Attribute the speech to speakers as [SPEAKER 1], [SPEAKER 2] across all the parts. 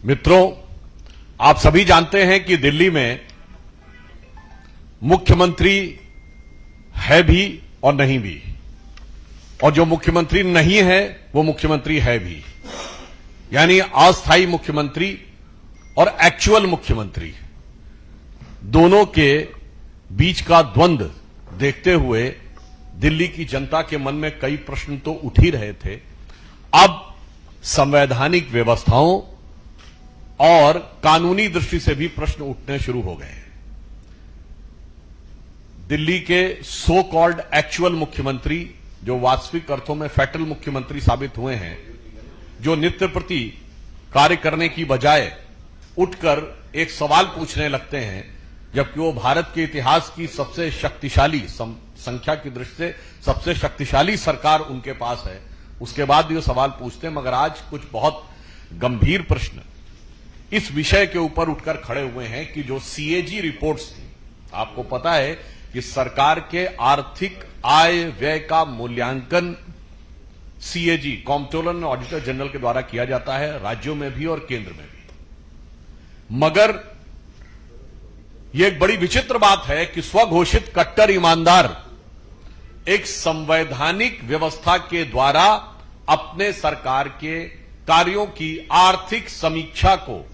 [SPEAKER 1] मित्रों, आप सभी जानते हैं कि दिल्ली में मुख्यमंत्री है भी और नहीं भी, और जो मुख्यमंत्री नहीं है वो मुख्यमंत्री है भी, यानी अस्थायी मुख्यमंत्री और एक्चुअल मुख्यमंत्री दोनों के बीच का द्वंद्व देखते हुए दिल्ली की जनता के मन में कई प्रश्न तो उठ ही रहे थे। अब संवैधानिक व्यवस्थाओं और कानूनी दृष्टि से भी प्रश्न उठने शुरू हो गए हैं। दिल्ली के सो कॉल्ड एक्चुअल मुख्यमंत्री, जो वास्तविक अर्थों में फेडरल मुख्यमंत्री साबित हुए हैं, जो नित्य प्रति कार्य करने की बजाय उठकर एक सवाल पूछने लगते हैं, जबकि वो भारत के इतिहास की सबसे शक्तिशाली, संख्या की दृष्टि से सबसे शक्तिशाली सरकार उनके पास है, उसके बाद भी वो सवाल पूछते हैं। मगर आज कुछ बहुत गंभीर प्रश्न इस विषय के ऊपर उठकर खड़े हुए हैं कि जो सीएजी रिपोर्ट्स थी, आपको पता है कि सरकार के आर्थिक आय व्यय का मूल्यांकन CAG, comptroller and auditor general के द्वारा किया जाता है, राज्यों में भी और केंद्र में भी। मगर यह एक बड़ी विचित्र बात है कि स्वघोषित कट्टर ईमानदार एक संवैधानिक व्यवस्था के द्वारा अपने सरकार के कार्यों की आर्थिक समीक्षा को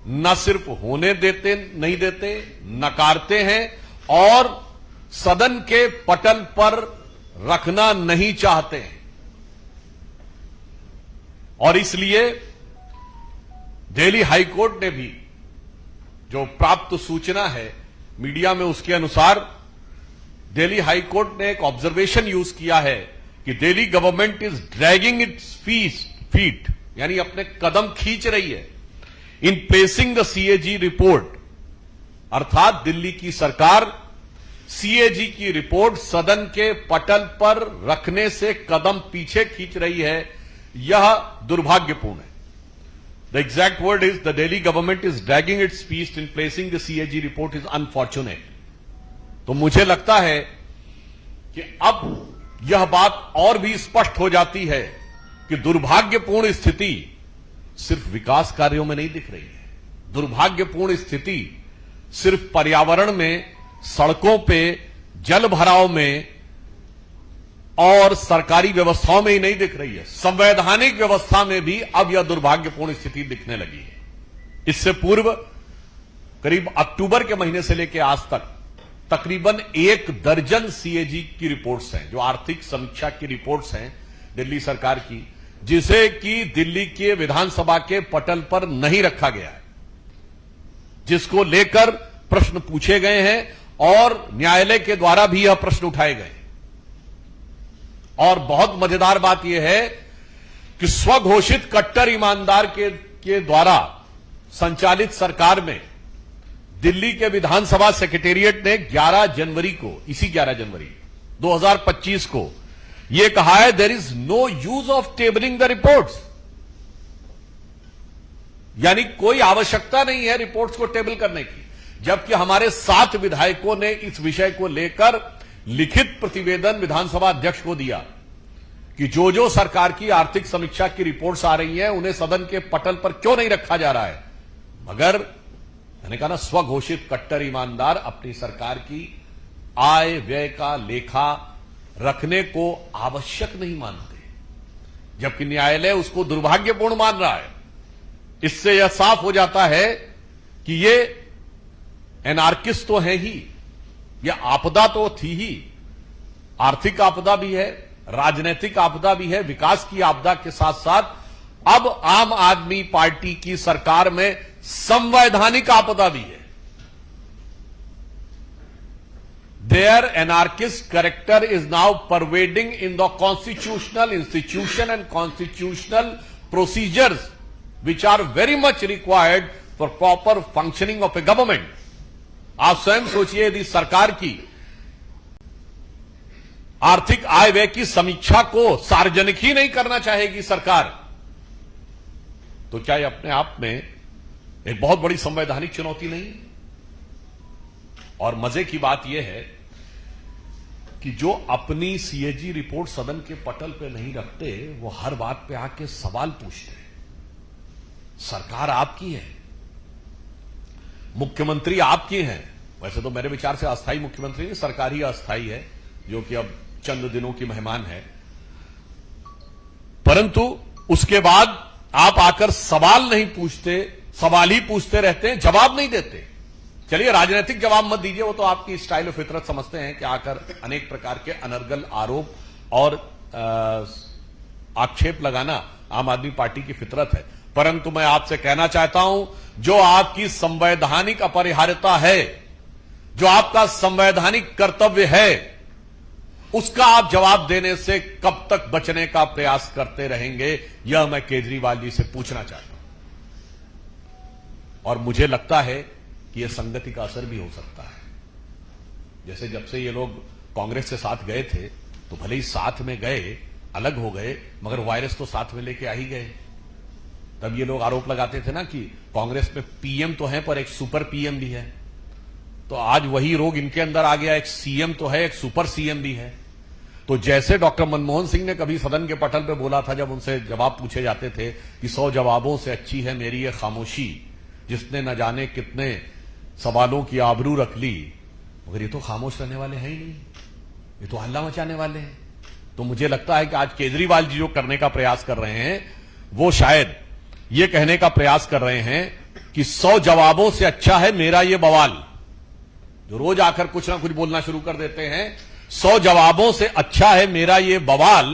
[SPEAKER 1] न सिर्फ होने देते नहीं देते, नकारते हैं और सदन के पटल पर रखना नहीं चाहते हैं। और इसलिए दिल्ली हाईकोर्ट ने भी, जो प्राप्त सूचना है मीडिया में, उसके अनुसार दिल्ली हाईकोर्ट ने एक ऑब्जर्वेशन यूज किया है कि Delhi government is dragging its feet, यानी अपने कदम खींच रही है इन प्लेसिंग द सीएजी रिपोर्ट, अर्थात दिल्ली की सरकार सीएजी की रिपोर्ट सदन के पटल पर रखने से कदम पीछे खींच रही है। यह दुर्भाग्यपूर्ण है। The exact word is the Delhi government is dragging its feet in placing the CAG report is unfortunate. तो मुझे लगता है कि अब यह बात और भी स्पष्ट हो जाती है कि दुर्भाग्यपूर्ण स्थिति सिर्फ विकास कार्यों में नहीं दिख रही है। दुर्भाग्यपूर्ण स्थिति सिर्फ पर्यावरण में, सड़कों पे, जल भराव में और सरकारी व्यवस्थाओं में ही नहीं दिख रही है, संवैधानिक व्यवस्था में भी अब यह दुर्भाग्यपूर्ण स्थिति दिखने लगी है। इससे पूर्व करीब अक्टूबर के महीने से लेकर आज तक तकरीबन 1 दर्जन सीएजी की रिपोर्ट्स हैं, जो आर्थिक समीक्षा की रिपोर्ट्स हैं दिल्ली सरकार की, जिसे कि दिल्ली के विधानसभा के पटल पर नहीं रखा गया है, जिसको लेकर प्रश्न पूछे गए हैं और न्यायालय के द्वारा भी यह प्रश्न उठाए गए। और बहुत मजेदार बात यह है कि स्वघोषित कट्टर ईमानदार के द्वारा संचालित सरकार में दिल्ली के विधानसभा सेक्रेटेरिएट ने 11 जनवरी को, इसी 11 जनवरी 2025 को यह कहा है, there is no use of tabling the reports, यानी कोई आवश्यकता नहीं है रिपोर्ट्स को टेबल करने की। जबकि हमारे 7 विधायकों ने इस विषय को लेकर लिखित प्रतिवेदन विधानसभा अध्यक्ष को दिया कि जो जो सरकार की आर्थिक समीक्षा की रिपोर्ट्स आ रही हैं उन्हें सदन के पटल पर क्यों नहीं रखा जा रहा है। मगर मैंने कहा ना, स्वघोषित कट्टर ईमानदार अपनी सरकार की आय व्यय का लेखा रखने को आवश्यक नहीं मानते, जबकि न्यायालय उसको दुर्भाग्यपूर्ण मान रहा है। इससे यह साफ हो जाता है कि ये एनार्किस्ट तो है ही, यह आपदा तो थी ही, आर्थिक आपदा भी है, राजनीतिक आपदा भी है, विकास की आपदा के साथ साथ अब आम आदमी पार्टी की सरकार में संवैधानिक आपदा भी है। Their anarchist character is now pervading in the constitutional institution and constitutional procedures which are very much required for proper functioning of a government. आप स्वयं सोचिए, यदि सरकार की आर्थिक आय व्यय की समीक्षा को सार्वजनिक ही नहीं करना चाहेगी सरकार, तो क्या यह अपने आप में एक बहुत बड़ी संवैधानिक चुनौती नहीं है? और मजे की बात यह है कि जो अपनी सीएजी रिपोर्ट सदन के पटल पे नहीं रखते, वो हर बात पे आके सवाल पूछते हैं। सरकार आपकी है, मुख्यमंत्री आपकी हैं। वैसे तो मेरे विचार से अस्थायी मुख्यमंत्री नहीं, सरकार ही अस्थायी है, जो कि अब चंद दिनों की मेहमान है। परंतु उसके बाद आप आकर सवाल नहीं पूछते, सवाल ही पूछते रहते हैं, जवाब नहीं देते। चलिए, राजनीतिक जवाब मत दीजिए, वो तो आपकी स्टाइल और फितरत समझते हैं कि आकर अनेक प्रकार के अनर्गल आरोप और आक्षेप लगाना आम आदमी पार्टी की फितरत है। परंतु मैं आपसे कहना चाहता हूं, जो आपकी संवैधानिक अपरिहार्यता है, जो आपका संवैधानिक कर्तव्य है, उसका आप जवाब देने से कब तक बचने का प्रयास करते रहेंगे, यह मैं केजरीवाल जी से पूछना चाहता हूं। और मुझे लगता है कि यह संगति का असर भी हो सकता है। जैसे जब से ये लोग कांग्रेस से साथ गए थे, तो भले ही साथ में गए, अलग हो गए, मगर वायरस तो साथ में लेके आ ही गए। तब ये लोग आरोप लगाते थे ना कि कांग्रेस में पीएम तो है, पर एक सुपर पीएम भी है। तो आज वही रोग इनके अंदर आ गया, एक सीएम तो है, एक सुपर सीएम भी है। तो जैसे डॉक्टर मनमोहन सिंह ने कभी सदन के पटल पे बोला था, जब उनसे जवाब पूछे जाते थे कि 100 जवाबों से अच्छी है मेरी ये खामोशी, जिसने न जाने कितने सवालों की आबरू रख ली, मगर ये तो खामोश रहने वाले हैं ही नहीं, ये तो हल्ला मचाने वाले हैं। तो मुझे लगता है कि आज केजरीवाल जी जो करने का प्रयास कर रहे हैं, वो शायद ये कहने का प्रयास कर रहे हैं कि 100 जवाबों से अच्छा है मेरा ये बवाल, जो रोज आकर कुछ ना कुछ बोलना शुरू कर देते हैं। 100 जवाबों से अच्छा है मेरा ये बवाल,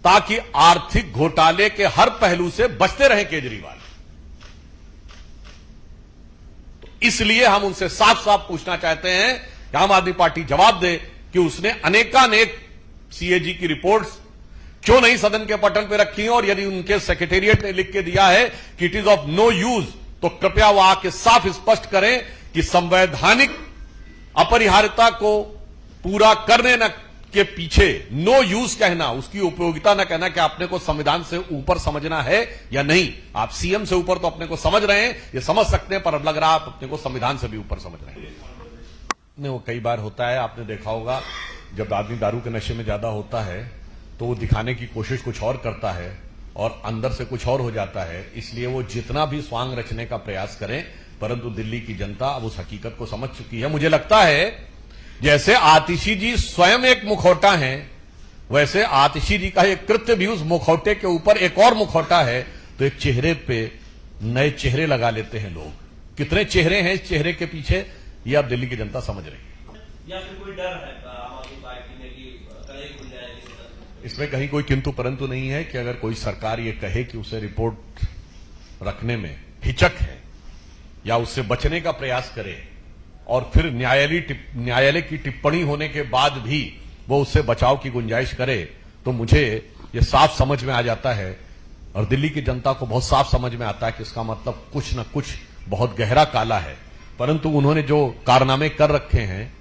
[SPEAKER 1] ताकि आर्थिक घोटाले के हर पहलू से बचते रहें केजरीवाल। तो इसलिए हम उनसे साफ साफ पूछना चाहते हैं कि आम आदमी पार्टी जवाब दे कि उसने अनेकानेक सीएजी की रिपोर्ट्स क्यों नहीं सदन के पटल पर रखी हैं, और यदि उनके सेक्रेटेरिएट ने लिख के दिया है कि it is of no use, तो कृपया वह आके साफ स्पष्ट करें कि संवैधानिक अपरिहार्यता को पूरा करने न के पीछे नो यूज कहना, उसकी उपयोगिता न कहना कि आपने को संविधान से ऊपर समझना है या नहीं। आप सीएम से ऊपर तो अपने को समझ रहे हैं, ये समझ सकते हैं, पर अब लग रहा है आप अपने को संविधान से भी ऊपर समझ रहे हैं। नहीं, वो कई बार होता है, आपने देखा होगा, जब आदमी दारू के नशे में ज्यादा होता है तो वो दिखाने की कोशिश कुछ और करता है और अंदर से कुछ और हो जाता है। इसलिए वो जितना भी स्वांग रचने का प्रयास करें, परंतु दिल्ली की जनता अब उस हकीकत को समझ चुकी है। मुझे लगता है जैसे आतिशी जी स्वयं एक मुखौटा हैं, वैसे आतिशी जी का एक कृत्य भी उस मुखौटे के ऊपर एक और मुखौटा है। तो एक चेहरे पे नए चेहरे लगा लेते हैं लोग। कितने चेहरे हैं इस चेहरे के पीछे, ये अब दिल्ली की जनता समझ रही है।
[SPEAKER 2] या फिर कोई डर है आम आदमी पार्टी में कि कलह खुल जाएगी?
[SPEAKER 1] इसमें कहीं कोई किंतु परंतु नहीं है कि अगर कोई सरकार ये कहे कि उसे रिपोर्ट रखने में हिचक है या उससे बचने का प्रयास करे, और फिर न्यायालय की टिप्पणी होने के बाद भी वो उससे बचाव की गुंजाइश करे, तो मुझे ये साफ समझ में आ जाता है, और दिल्ली की जनता को बहुत साफ समझ में आता है कि इसका मतलब कुछ न कुछ बहुत गहरा काला है। परंतु उन्होंने जो कारनामे कर रखे हैं,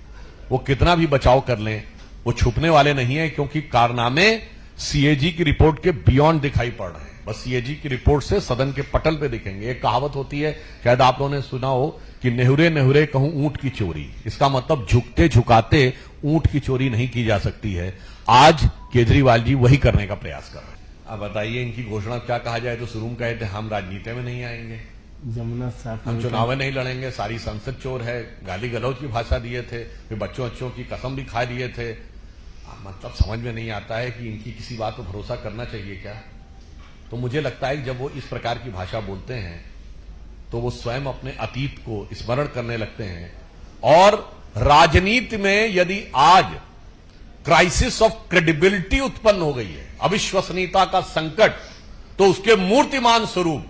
[SPEAKER 1] वो कितना भी बचाव कर लें, वो छुपने वाले नहीं है, क्योंकि कारनामे सीएजी की रिपोर्ट के बियॉन्ड दिखाई पड़ रहे हैं। बस सीएजी की रिपोर्ट से सदन के पटल पे दिखेंगे। एक कहावत होती है, शायद आप लोगों ने सुना हो, कि नेहुरे नेहुरे कहूं ऊंट की चोरी। इसका मतलब झुकते झुकाते ऊंट की चोरी नहीं की जा सकती है। आज केजरीवाल जी वही करने का प्रयास कर रहे हैं। अब बताइए, इनकी घोषणा क्या कहा जाए? तो शुरू में कहे थे हम राजनीति में नहीं आएंगे, हम चुनाव नहीं लड़ेंगे, सारी संसद चोर है, गाली गलौज की भाषा दिए थे, फिर बच्चों की कसम भी खा दिए थे। मतलब समझ में नहीं आता है कि इनकी किसी बात पर भरोसा करना चाहिए क्या? तो मुझे लगता है कि जब वो इस प्रकार की भाषा बोलते हैं तो वो स्वयं अपने अतीत को स्मरण करने लगते हैं। और राजनीति में यदि आज क्राइसिस ऑफ क्रेडिबिलिटी उत्पन्न हो गई है, अविश्वसनीयता का संकट, तो उसके मूर्तिमान स्वरूप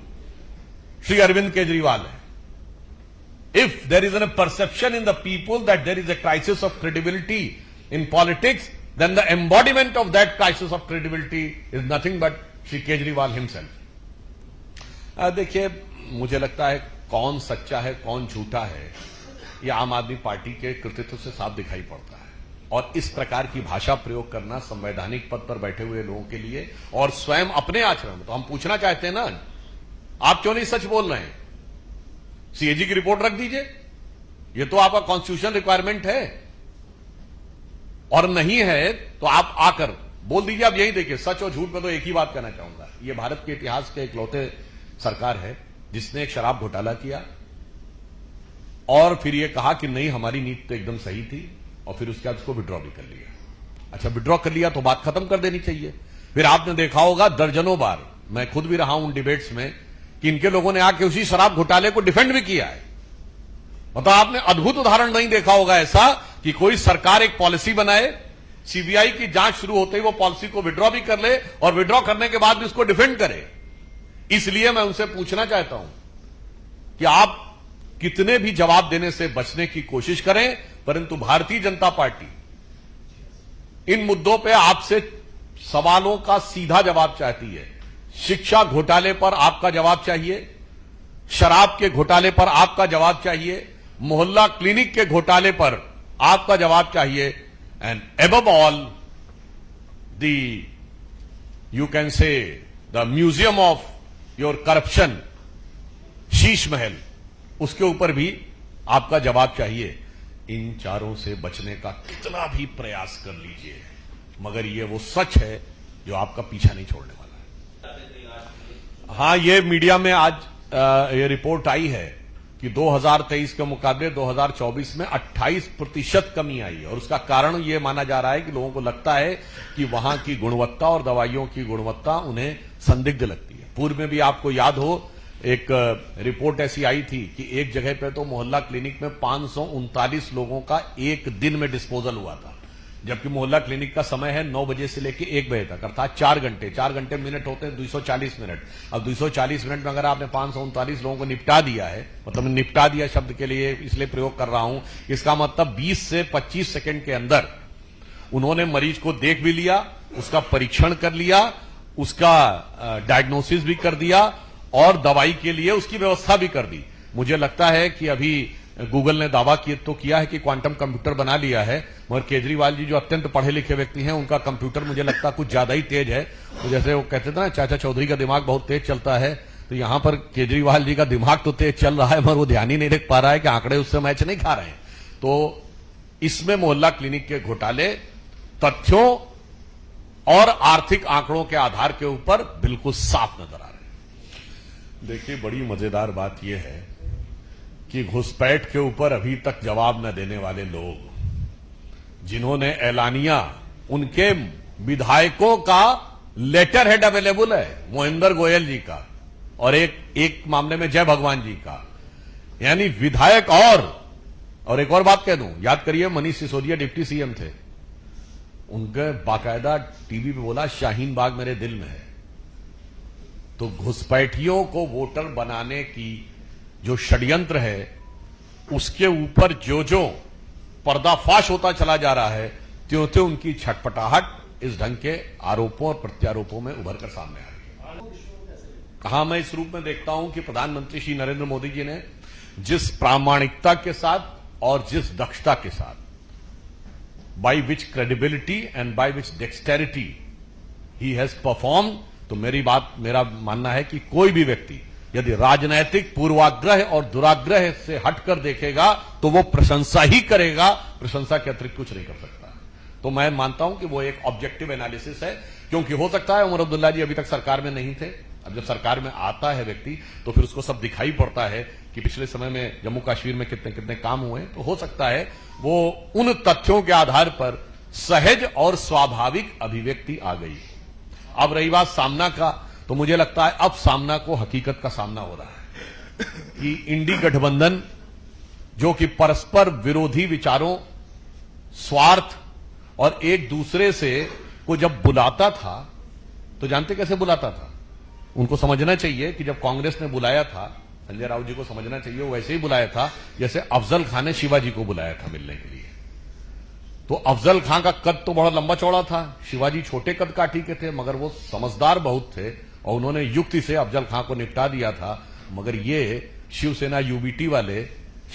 [SPEAKER 1] श्री अरविंद केजरीवाल है। If there is an perception in the people that there is a crisis of credibility in politics, then the embodiment of that crisis of credibility is nothing but Shri Kejriwal himself। देखिए, मुझे लगता है कौन सच्चा है कौन झूठा है, यह आम आदमी पार्टी के कृतित्व से साफ दिखाई पड़ता है। और इस प्रकार की भाषा प्रयोग करना संवैधानिक पद पर बैठे हुए लोगों के लिए, और स्वयं अपने आचरण में, तो हम पूछना चाहते हैं ना, आप क्यों नहीं सच बोल रहे हैं? सीएजी की रिपोर्ट रख दीजिए, यह तो आपका कॉन्स्टिट्यूशन रिक्वायरमेंट है। और नहीं है तो आप आकर बोल दीजिए। आप यही देखिए, सच और झूठ में तो एक ही बात कहना चाहूंगा, ये भारत के इतिहास के इकलौते सरकार है जिसने एक शराब घोटाला किया और फिर यह कहा कि नहीं हमारी नीति तो एकदम सही थी, और फिर उसके बाद उसको विड्रॉ भी कर लिया। अच्छा, विड्रॉ कर लिया तो बात खत्म कर देनी चाहिए। फिर आपने देखा होगा दर्जनों बार, मैं खुद भी रहा हूं उन डिबेट्स में, कि इनके लोगों ने आके उसी शराब घोटाले को डिफेंड भी किया है। मतलब आपने अद्भुत उदाहरण नहीं देखा होगा ऐसा कि कोई सरकार एक पॉलिसी बनाए, सीबीआई की जांच शुरू होते ही वो पॉलिसी को विड्रॉ भी कर ले और विड्रॉ करने के बाद भी उसको डिफेंड करे। इसलिए मैं उनसे पूछना चाहता हूं कि आप कितने भी जवाब देने से बचने की कोशिश करें, परंतु भारतीय जनता पार्टी इन मुद्दों पे आपसे सवालों का सीधा जवाब चाहती है। शिक्षा घोटाले पर आपका जवाब चाहिए, शराब के घोटाले पर आपका जवाब चाहिए, मोहल्ला क्लिनिक के घोटाले पर आपका जवाब चाहिए, and above all you can say the museum of your corruption, Sheesh Mahal, उसके ऊपर भी आपका जवाब चाहिए। इन चारों से बचने का कितना भी प्रयास कर लीजिए, मगर ये वो सच है जो आपका पीछा नहीं छोड़ने वाला है। हां, ये मीडिया में आज ये रिपोर्ट आई है कि 2023 के मुकाबले 2024 में 28% कमी आई है, और उसका कारण यह माना जा रहा है कि लोगों को लगता है कि वहां की गुणवत्ता और दवाइयों की गुणवत्ता उन्हें संदिग्ध लगती है। पूर्व में भी आपको याद हो, एक रिपोर्ट ऐसी आई थी कि एक जगह पे तो मोहल्ला क्लिनिक में 539 लोगों का एक दिन में डिस्पोजल हुआ था, जबकि मोहल्ला क्लिनिक का समय है 9 बजे से लेकर 1 बजे तक, अर्थात 4 घंटे मिनट होते हैं 240 मिनट। अब 240 मिनट में अगर आपने 539 लोगों को निपटा दिया है, मतलब निपटा दिया शब्द के लिए इसलिए प्रयोग कर रहा हूं, इसका मतलब 20 से 25 सेकंड के अंदर उन्होंने मरीज को देख भी लिया, उसका परीक्षण कर लिया, उसका डायग्नोसिस भी कर दिया और दवाई के लिए उसकी व्यवस्था भी कर दी। मुझे लगता है कि अभी गूगल ने दावा तो किया है कि क्वांटम कंप्यूटर बना लिया है, मगर केजरीवाल जी जो अत्यंत पढ़े लिखे व्यक्ति हैं, उनका कंप्यूटर मुझे लगता है कुछ ज्यादा ही तेज है। तो जैसे वो कहते थे ना, चाचा चौधरी का दिमाग बहुत तेज चलता है, तो यहां पर केजरीवाल जी का दिमाग तो तेज चल रहा है, मगर वो ध्यान ही नहीं रख पा रहा है कि आंकड़े उससे मैच नहीं खा रहे हैं। तो इसमें मोहल्ला क्लिनिक के घोटाले तथ्यों और आर्थिक आंकड़ों के आधार के ऊपर बिल्कुल साफ नजर आ रहे हैं। देखिए, बड़ी मजेदार बात यह है कि घुसपैठ के ऊपर अभी तक जवाब न देने वाले लोग, जिन्होंने एलानिया, उनके विधायकों का लेटर हेड अवेलेबल है, मोहिंदर गोयल जी का, और एक मामले में जय भगवान जी का, यानी विधायक। और एक और बात कह दूं, याद करिए मनीष सिसोदिया डिप्टी सीएम थे, उनके बाकायदा टीवी पे बोला शाहीन बाग मेरे दिल में है। तो घुसपैठियों को वोटर बनाने की जो षड्यंत्र है, उसके ऊपर जो जो पर्दाफाश होता चला जा रहा है, त्यों त्यों उनकी छटपटाहट इस ढंग के आरोपों और प्रत्यारोपों में उभर कर सामने आ रही है। कहां मैं इस रूप में देखता हूं कि प्रधानमंत्री श्री नरेंद्र मोदी जी ने जिस प्रामाणिकता के साथ और जिस दक्षता के साथ, by which credibility and by which dexterity he has perform, तो मेरा मानना है कि कोई भी व्यक्ति यदि राजनैतिक पूर्वाग्रह और दुराग्रह से हटकर देखेगा तो वो प्रशंसा ही करेगा, प्रशंसा के अतिरिक्त कुछ नहीं कर सकता। तो मैं मानता हूं कि वो एक ऑब्जेक्टिव एनालिसिस है, क्योंकि हो सकता है उमर अब्दुल्ला जी अभी तक सरकार में नहीं थे, अब जब सरकार में आता है व्यक्ति तो फिर उसको सब दिखाई पड़ता है कि पिछले समय में जम्मू कश्मीर में कितने कितने काम हुए, तो हो सकता है वो उन तथ्यों के आधार पर सहज और स्वाभाविक अभिव्यक्ति आ गई। अब रही बात सामना का, तो मुझे लगता है अब सामना को हकीकत का सामना हो रहा है कि इंडी गठबंधन, जो कि परस्पर विरोधी विचारों, स्वार्थ और एक दूसरे से को जब बुलाता था, तो जानते कैसे बुलाता था? उनको समझना चाहिए कि जब कांग्रेस ने बुलाया था, संजय राउत जी को समझना चाहिए, वो वैसे ही बुलाया था जैसे अफजल खान ने शिवाजी को बुलाया था मिलने के लिए। तो अफजल खान का कद तो बड़ा लंबा चौड़ा था, शिवाजी छोटे कद काठी के थे, मगर वो समझदार बहुत थे और उन्होंने युक्ति से अफजल खान को निपटा दिया था। मगर ये शिवसेना यूबीटी वाले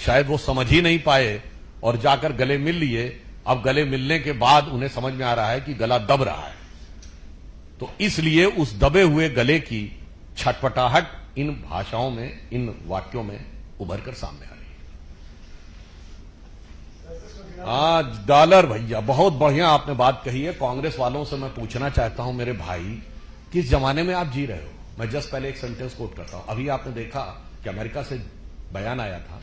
[SPEAKER 1] शायद वो समझ ही नहीं पाए और जाकर गले मिल लिए। अब गले मिलने के बाद उन्हें समझ में आ रहा है कि गला दब रहा है, तो इसलिए उस दबे हुए गले की छटपटाहट इन भाषाओं में, इन वाक्यों में उभर कर सामने आ रही है। आज डॉलर, भैया बहुत बढ़िया आपने बात कही है। कांग्रेस वालों से मैं पूछना चाहता हूं, मेरे भाई, किस जमाने में आप जी रहे हो? मैं जस्ट पहले एक सेंटेंस कोट करता हूं। अभी आपने देखा कि अमेरिका से बयान आया था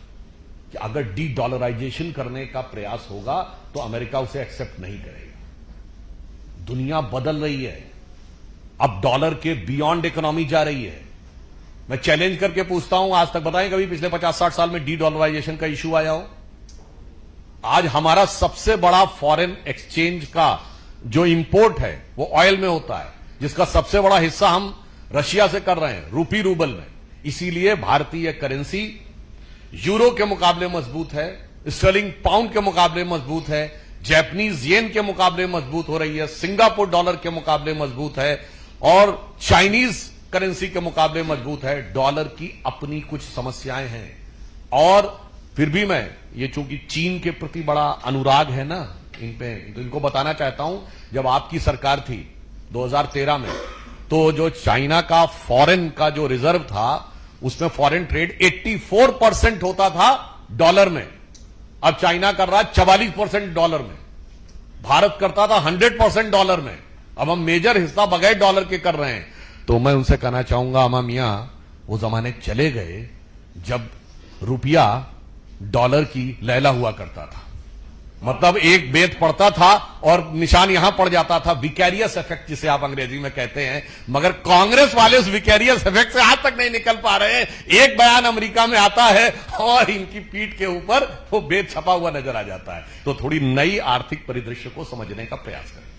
[SPEAKER 1] कि अगर डी डॉलराइजेशन करने का प्रयास होगा तो अमेरिका उसे एक्सेप्ट नहीं करेगा। दुनिया बदल रही है, अब डॉलर के बियॉन्ड इकोनॉमी जा रही है। मैं चैलेंज करके पूछता हूं, आज तक बताएं कभी पिछले 50-60 साल में डी डॉलराइजेशन का इश्यू आया हो? आज हमारा सबसे बड़ा फॉरेन एक्सचेंज का जो इंपोर्ट है वो ऑयल में होता है, जिसका सबसे बड़ा हिस्सा हम रशिया से कर रहे हैं, रूपी रूबल में। इसीलिए भारतीय करेंसी यूरो के मुकाबले मजबूत है, स्टर्लिंग पाउंड के मुकाबले मजबूत है, जापानीज येन के मुकाबले मजबूत हो रही है, सिंगापुर डॉलर के मुकाबले मजबूत है और चाइनीज करेंसी के मुकाबले मजबूत है। डॉलर की अपनी कुछ समस्याएं हैं और फिर भी मैं ये चूंकि चीन के प्रति बड़ा अनुराग है ना इन पे, तो इनको बताना चाहता हूं, जब आपकी सरकार थी 2013 में, तो जो चाइना का फॉरेन का जो रिजर्व था उसमें फॉरेन ट्रेड 84% होता था डॉलर में। अब चाइना कर रहा है 44% डॉलर में, भारत करता था 100% डॉलर में। अब हम मेजर हिस्सा बगैर डॉलर के कर रहे हैं। तो मैं उनसे कहना चाहूंगा, अमा मियां, वो जमाने चले गए जब रुपया डॉलर की लैला हुआ करता था, मतलब एक बेत पड़ता था और निशान यहां पड़ जाता था, विकैरियस इफेक्ट जिसे आप अंग्रेजी में कहते हैं। मगर कांग्रेस वाले उस विकैरियस इफेक्ट से आज तक नहीं निकल पा रहे हैं। एक बयान अमेरिका में आता है और इनकी पीठ के ऊपर वो बेत छपा हुआ नजर आ जाता है। तो थोड़ी नई आर्थिक परिदृश्य को समझने का प्रयास करें।